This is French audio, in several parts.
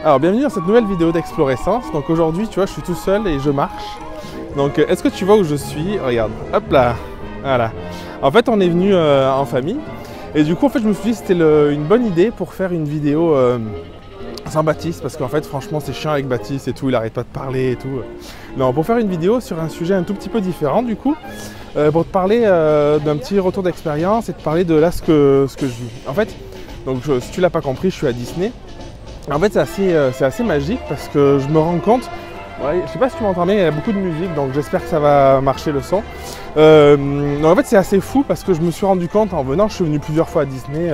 Alors bienvenue dans cette nouvelle vidéo d'Explorescence. Donc aujourd'hui, tu vois, je suis tout seul et je marche. Donc est-ce que tu vois où je suis? Regarde, hop là, voilà. En fait, on est venu en famille. Et du coup, en fait, je me suis dit que c'était une bonne idée pour faire une vidéo sans Baptiste. Parce qu'en fait, franchement, c'est chiant avec Baptiste et tout, il arrête pas de parler et tout. Non, pour faire une vidéo sur un sujet un tout petit peu différent du coup. Pour te parler d'un petit retour d'expérience et te parler de là ce que je vis. En fait, donc si tu l'as pas compris, je suis à Disney. En fait, c'est assez magique parce que je me rends compte, ouais, je sais pas si tu m'entends bien, il y a beaucoup de musique, donc j'espère que ça va marcher le son. Donc en fait, c'est assez fou parce que je me suis rendu compte en venant, je suis venu plusieurs fois à Disney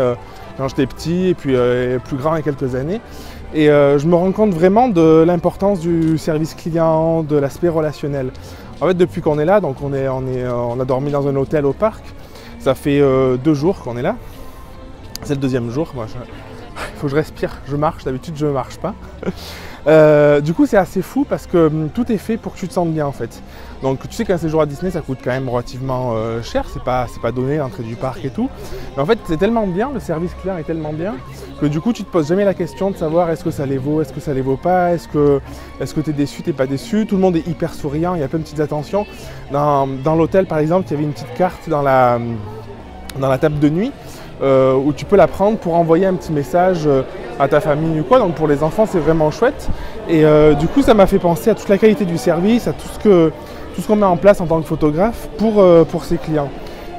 quand j'étais petit et puis plus grand il y a quelques années. Et je me rends compte vraiment de l'importance du service client, de l'aspect relationnel. En fait, depuis qu'on est là, donc on a dormi dans un hôtel au parc, ça fait 2 jours qu'on est là. C'est le 2e jour, moi il faut que je respire, je marche, d'habitude je ne marche pas. Du coup c'est assez fou parce que tout est fait pour que tu te sentes bien en fait. Donc tu sais qu'un séjour à Disney ça coûte quand même relativement cher, c'est pas donné l'entrée du parc et tout. Mais en fait c'est tellement bien, le service client est tellement bien que du coup tu te poses jamais la question de savoir est-ce que ça les vaut, est-ce que ça les vaut pas, est-ce que tu es déçu, t'es pas déçu. Tout le monde est hyper souriant, il y a plein de petites attentions. Dans l'hôtel par exemple, il y avait une petite carte dans la table de nuit. Où tu peux la prendre pour envoyer un petit message à ta famille ou quoi. Donc pour les enfants c'est vraiment chouette. Et du coup ça m'a fait penser à toute la qualité du service, à tout ce qu'on met en place en tant que photographe pour ses clients.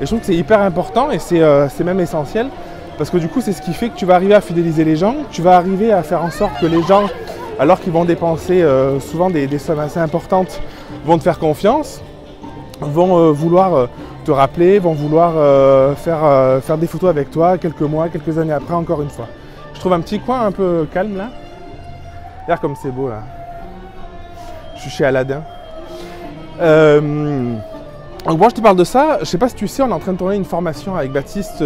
Et je trouve que c'est hyper important et c'est même essentiel parce que du coup c'est ce qui fait que tu vas arriver à fidéliser les gens, tu vas arriver à faire en sorte que les gens, alors qu'ils vont dépenser souvent des sommes assez importantes, vont te faire confiance, vont vouloir te rappeler, vont vouloir faire des photos avec toi quelques mois, quelques années après, encore une fois. Je trouve un petit coin un peu calme là. Regarde comme c'est beau là. Je suis chez Aladdin. Donc moi je te parle de ça, je sais pas si tu sais, on est en train de tourner une formation avec Baptiste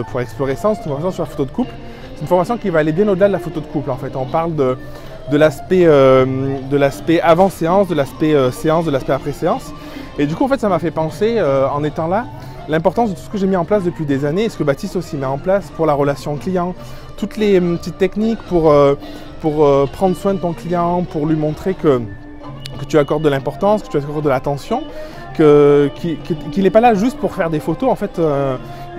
pour Explorescence, une formation sur la photo de couple. C'est une formation qui va aller bien au-delà de la photo de couple en fait. On parle de l'aspect avant séance, de l'aspect séance, de l'aspect après séance. Et du coup, en fait, ça m'a fait penser, en étant là, l'importance de tout ce que j'ai mis en place depuis des années et ce que Baptiste aussi met en place pour la relation client, toutes les petites techniques pour prendre soin de ton client, pour lui montrer que tu accordes de l'importance, que tu accordes de l'attention, qu'il n'est pas là juste pour faire des photos. En fait,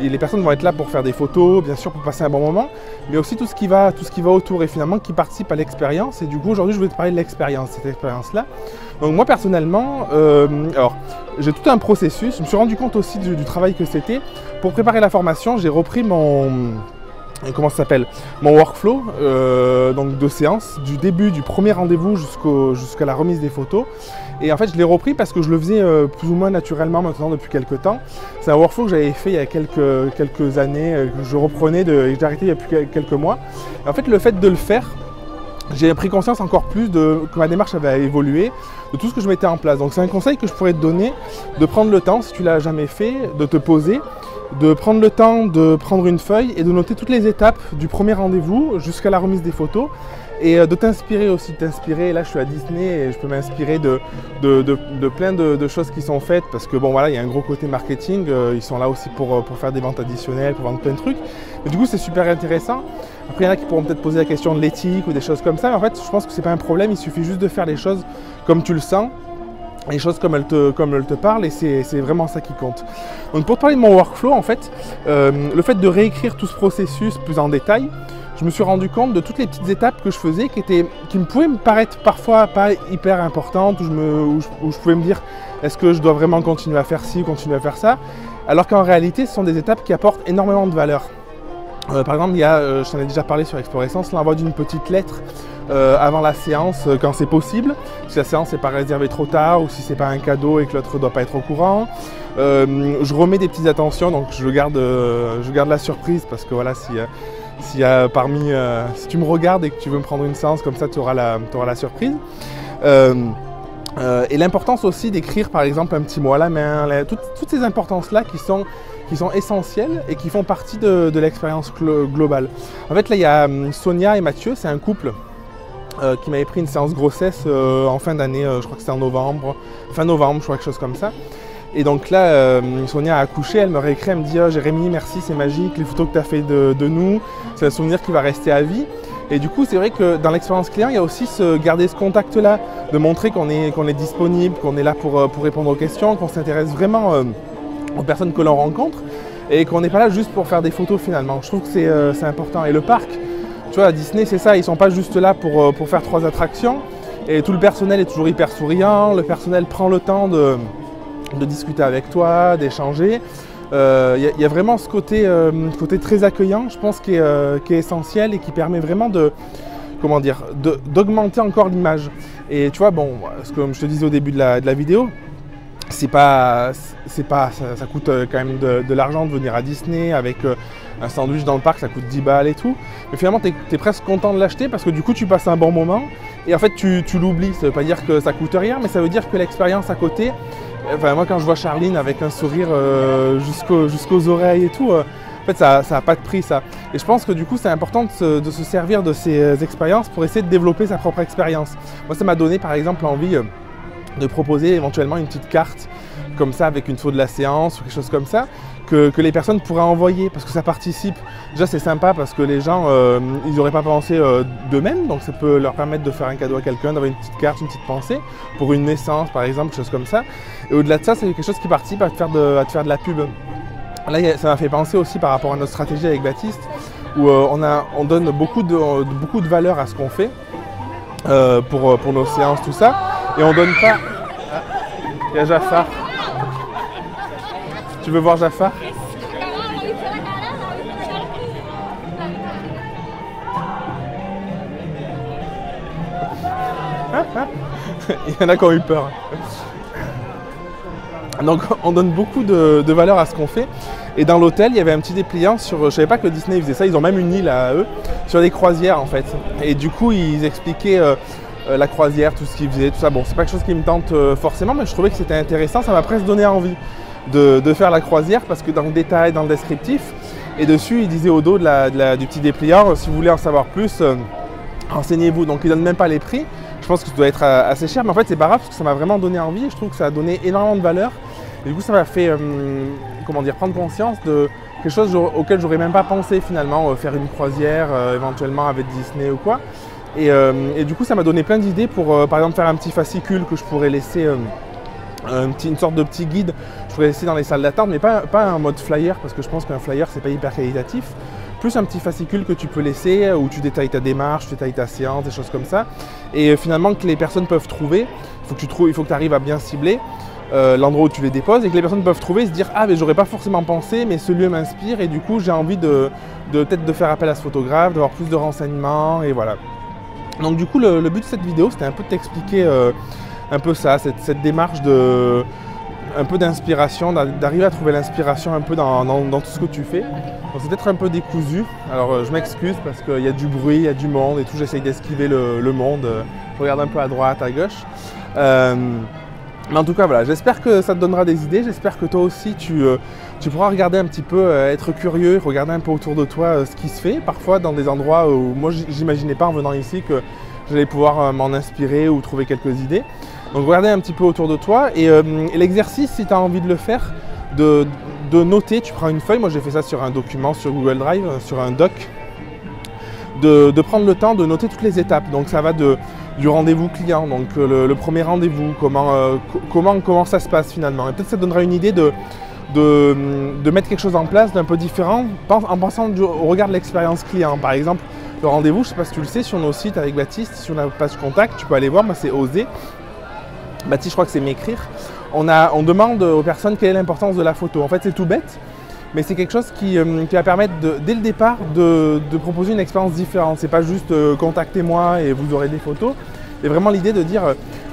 les personnes vont être là pour faire des photos, bien sûr, pour passer un bon moment, mais aussi tout ce qui va autour et finalement qui participe à l'expérience. Et du coup, aujourd'hui, je vais te parler de l'expérience, cette expérience-là. Donc moi, personnellement, alors, j'ai tout un processus. Je me suis rendu compte aussi du travail que c'était. Pour préparer la formation, j'ai repris mon workflow donc de séance, du début du premier rendez-vous jusqu'à la remise des photos. Et en fait, je l'ai repris parce que je le faisais plus ou moins naturellement maintenant depuis quelques temps. C'est un workflow que j'avais fait il y a quelques années, que je reprenais et que j'ai arrêté il y a plus quelques mois. Et en fait, le fait de le faire, j'ai pris conscience encore plus que ma démarche avait évolué, de tout ce que je mettais en place. Donc c'est un conseil que je pourrais te donner, de prendre le temps, si tu ne l'as jamais fait, de te poser, de prendre le temps de prendre une feuille et de noter toutes les étapes du premier rendez-vous jusqu'à la remise des photos et de t'inspirer aussi, Là, je suis à Disney et je peux m'inspirer de plein de choses qui sont faites parce que bon, voilà, il y a un gros côté marketing. Ils sont là aussi pour faire des ventes additionnelles, pour vendre plein de trucs. Mais du coup, c'est super intéressant. Après, il y en a qui pourront peut-être poser la question de l'éthique ou des choses comme ça. Mais en fait, je pense que c'est pas un problème. Il suffit juste de faire les choses comme tu le sens. Les choses comme elles te parlent et c'est vraiment ça qui compte. Donc pour te parler de mon workflow en fait, le fait de réécrire tout ce processus plus en détail, je me suis rendu compte de toutes les petites étapes que je faisais qui me pouvaient me paraître parfois pas hyper importantes, où je pouvais me dire est-ce que je dois vraiment continuer à faire ci ou continuer à faire ça, alors qu'en réalité ce sont des étapes qui apportent énormément de valeur. Par exemple, il y a, je t'en ai déjà parlé sur Explorescence, l'envoi d'une petite lettre avant la séance quand c'est possible, si la séance n'est pas réservée trop tard ou si c'est pas un cadeau et que l'autre ne doit pas être au courant. Je remets des petites attentions, donc je garde la surprise parce que voilà, si tu me regardes et que tu veux me prendre une séance comme ça, tu auras la surprise. Et l'importance aussi d'écrire par exemple un petit mot à la main, toutes ces importances-là qui sont essentielles et qui font partie de l'expérience globale. En fait là il y a Sonia et Mathieu, c'est un couple qui m'avait pris une séance grossesse en fin d'année, je crois que c'était en novembre, fin novembre, je crois, quelque chose comme ça. Et donc là, Sonia a accouché, elle me réécrit, elle me dit « Oh Jérémy, merci, c'est magique, les photos que tu as fait de nous, c'est un souvenir qui va rester à vie ». Et du coup, c'est vrai que dans l'expérience client, il y a aussi garder ce contact-là, de montrer qu'on est disponible, qu'on est là pour répondre aux questions, qu'on s'intéresse vraiment aux personnes que l'on rencontre et qu'on n'est pas là juste pour faire des photos finalement. Je trouve que c'est important. Et le parc, tu vois, à Disney, c'est ça, ils ne sont pas juste là pour faire 3 attractions et tout le personnel est toujours hyper souriant, le personnel prend le temps de discuter avec toi, d'échanger. Y a vraiment ce côté très accueillant, je pense, qui est essentiel et qui permet vraiment d'augmenter encore l'image. Et tu vois, bon, comme je te disais au début de la vidéo, ça coûte quand même de l'argent de venir à Disney avec un sandwich dans le parc, ça coûte 10 balles et tout. Mais finalement, tu es presque content de l'acheter parce que du coup, tu passes un bon moment et en fait, tu l'oublies. Ça ne veut pas dire que ça coûte rien, mais ça veut dire que l'expérience à côté, enfin, moi, quand je vois Charline avec un sourire jusqu'aux oreilles et tout, en fait, ça n'a pas de prix, ça. Et je pense que du coup, c'est important de se servir de ces expériences pour essayer de développer sa propre expérience. Moi, ça m'a donné, par exemple, envie de proposer éventuellement une petite carte comme ça avec une photo de la séance ou quelque chose comme ça que les personnes pourraient envoyer parce que ça participe. Déjà c'est sympa parce que les gens ils n'auraient pas pensé d'eux-mêmes, donc ça peut leur permettre de faire un cadeau à quelqu'un, d'avoir une petite carte, une petite pensée pour une naissance par exemple, quelque chose comme ça. Et au-delà de ça, c'est quelque chose qui participe à te faire de la pub. Là ça m'a fait penser aussi par rapport à notre stratégie avec Baptiste où on donne beaucoup de valeur à ce qu'on fait pour nos séances, tout ça. Et on donne pas... Ah, il y a Jafar. Tu veux voir Jafar? Il y en a qui ont eu peur. Donc on donne beaucoup de valeur à ce qu'on fait. Et dans l'hôtel, il y avait un petit dépliant sur... Je ne savais pas que Disney faisait ça, ils ont même une île à eux, sur des croisières en fait. Et du coup, ils expliquaient... la croisière, tout ce qu'ils faisaient, tout ça. Bon, c'est pas quelque chose qui me tente forcément, mais je trouvais que c'était intéressant. Ça m'a presque donné envie de faire la croisière parce que dans le détail, dans le descriptif, et dessus, il disait au dos du petit dépliant, si vous voulez en savoir plus, renseignez-vous. Donc, il donne même pas les prix. Je pense que ça doit être assez cher, mais en fait, c'est pas grave parce que ça m'a vraiment donné envie. Je trouve que ça a donné énormément de valeur. Et du coup, ça m'a fait, prendre conscience de quelque chose auquel j'aurais même pas pensé finalement, faire une croisière, éventuellement avec Disney ou quoi. Et du coup, ça m'a donné plein d'idées pour, par exemple, faire un petit fascicule que je pourrais laisser, une sorte de petit guide, je pourrais laisser dans les salles d'attente, mais pas un mode flyer, parce que je pense qu'un flyer, c'est pas hyper qualitatif. Plus un petit fascicule que tu peux laisser, où tu détailles ta démarche, tu détailles ta séance, des choses comme ça. Et finalement, que les personnes peuvent trouver, il faut que tu arrives à bien cibler l'endroit où tu les déposes, et que les personnes peuvent trouver et se dire « Ah, mais j'aurais pas forcément pensé, mais ce lieu m'inspire, et du coup, j'ai envie peut-être de faire appel à ce photographe, d'avoir plus de renseignements, et voilà. » Donc du coup, le but de cette vidéo, c'était un peu de t'expliquer un peu ça, cette démarche un peu d'inspiration, d'arriver à trouver l'inspiration un peu dans tout ce que tu fais. C'est peut-être un peu décousu, alors je m'excuse parce qu'il y a du bruit, il y a du monde et tout, j'essaye d'esquiver le monde, je regarde un peu à droite, à gauche. Mais en tout cas, voilà, j'espère que ça te donnera des idées, j'espère que toi aussi tu pourras regarder un petit peu, être curieux, regarder un peu autour de toi ce qui se fait, parfois dans des endroits où moi j'imaginais pas en venant ici que j'allais pouvoir m'en inspirer ou trouver quelques idées. Donc regardez un petit peu autour de toi et l'exercice, si tu as envie de le faire, de noter, tu prends une feuille, moi j'ai fait ça sur un document, sur Google Drive, sur un doc, de prendre le temps de noter toutes les étapes. Donc ça va du rendez-vous client, donc le premier rendez-vous, comment ça se passe finalement. Et peut-être ça te donnera une idée de mettre quelque chose en place d'un peu différent en pensant au regard de l'expérience client. Par exemple, le rendez-vous, je ne sais pas si tu le sais, sur nos sites avec Baptiste, sur la page contact, tu peux aller voir, moi c'est Oser. Baptiste, je crois que c'est m'écrire. On demande aux personnes quelle est l'importance de la photo. En fait, c'est tout bête, mais c'est quelque chose qui va permettre dès le départ de proposer une expérience différente. C'est pas juste contactez-moi et vous aurez des photos. C'est vraiment l'idée de dire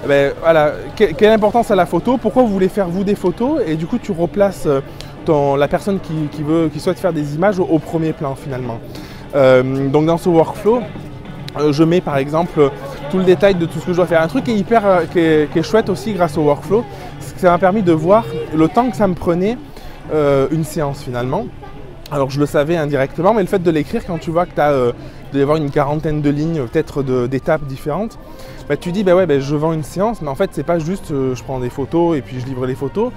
voilà, quelle importance a la photo, pourquoi vous voulez faire vous des photos, et du coup tu replaces la personne qui souhaite faire des images au premier plan finalement. Donc dans ce workflow, je mets par exemple tout le détail de tout ce que je dois faire. Un truc qui est chouette aussi grâce au workflow, c'est que ça m'a permis de voir le temps que ça me prenait une séance finalement. Alors je le savais indirectement, mais le fait de l'écrire, quand tu vois que tu as doit y avoir une quarantaine de lignes, peut-être d'étapes différentes, tu dis je vends une séance, mais en fait c'est pas juste je prends des photos et puis je livre les photos.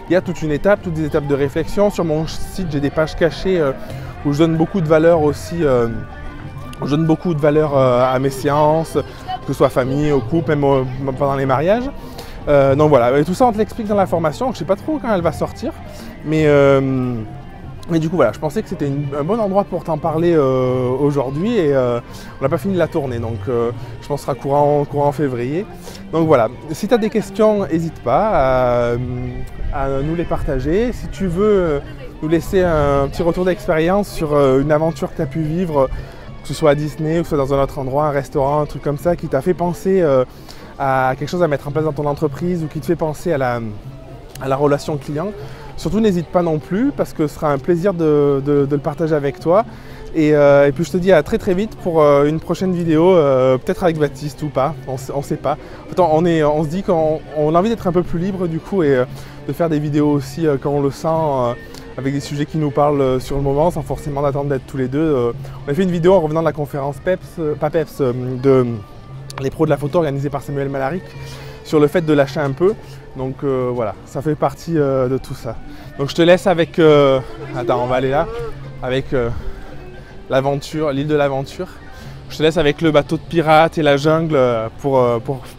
Il y a toute une étape, toutes des étapes de réflexion. Sur mon site, j'ai des pages cachées où je donne beaucoup de valeur aussi je donne beaucoup de valeur à mes séances, que ce soit famille, au couple, même pendant les mariages. Donc voilà, et tout ça on te l'explique dans la formation, je ne sais pas trop quand elle va sortir, mais du coup voilà, je pensais que c'était un bon endroit pour t'en parler aujourd'hui et on n'a pas fini la tournée, donc je pense que ce sera courant février. Donc voilà, si tu as des questions, n'hésite pas à nous les partager. Si tu veux nous laisser un petit retour d'expérience sur une aventure que tu as pu vivre, que ce soit à Disney ou que ce soit dans un autre endroit, un restaurant, un truc comme ça, qui t'a fait penser à quelque chose à mettre en place dans ton entreprise ou qui te fait penser à la relation client, surtout n'hésite pas non plus parce que ce sera un plaisir de le partager avec toi. Et puis je te dis à très très vite pour une prochaine vidéo, peut-être avec Baptiste ou pas, on ne sait pas. En fait, on se dit qu'on a envie d'être un peu plus libre du coup et de faire des vidéos aussi quand on le sent. Avec des sujets qui nous parlent sur le moment sans forcément d'attendre d'être tous les deux. On a fait une vidéo en revenant de la conférence de les pros de la photo organisée par Samuel Malaric sur le fait de lâcher un peu. Donc voilà, ça fait partie de tout ça. Donc je te laisse avec, attends, on va aller là, avec l'aventure, l'île de l'aventure. Je te laisse avec le bateau de pirate et la jungle pour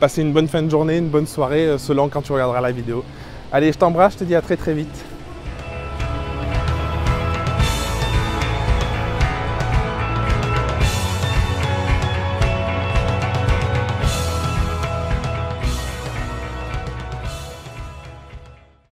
passer une bonne fin de journée, une bonne soirée selon quand tu regarderas la vidéo. Allez, je t'embrasse, je te dis à très très vite.